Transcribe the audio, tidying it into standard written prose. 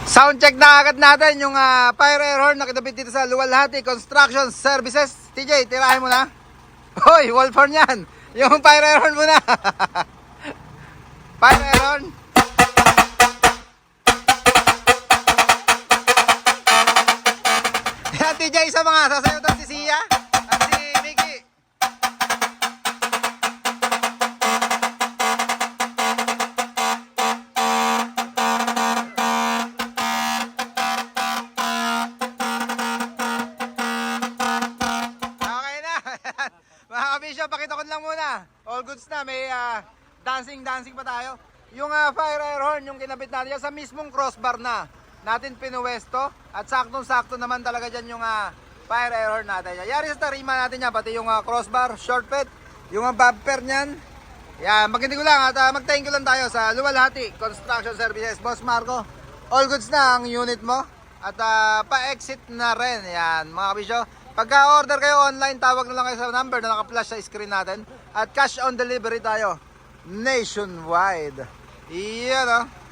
Sound check na agad natin yung fire air horn na kinabit dito sa Luwalhati Construction Services. TJ, tirahin mo na. Hoy, wall horn yan. Yung fire air horn muna. Fire air horn. Yan, TJ, isa mga sasayaw doon si Sia at si Mickey. Okay na. Mga kabisyo, pakita ko lang muna. All goods na, may dancing pa tayo. Yung fire air horn, yung kinabit natin sa mismong crossbar na natin pinuwesto. At saktong-sakto naman talaga dyan yung fire air horn natin. Yari sa tarima natin yan, pati yung crossbar, short pet, yung bumper nyan. Yan, maganda ko lang at mag-thank you lang tayo sa Luwalhati Construction Services. Boss Marco, all goods na ang unit mo. At pa-exit na rin. Yan, mga kabisyo. Pagka-order kayo online, tawag na lang kayo sa number na naka-flash sa screen natin. At cash on delivery tayo nationwide. Iyan o.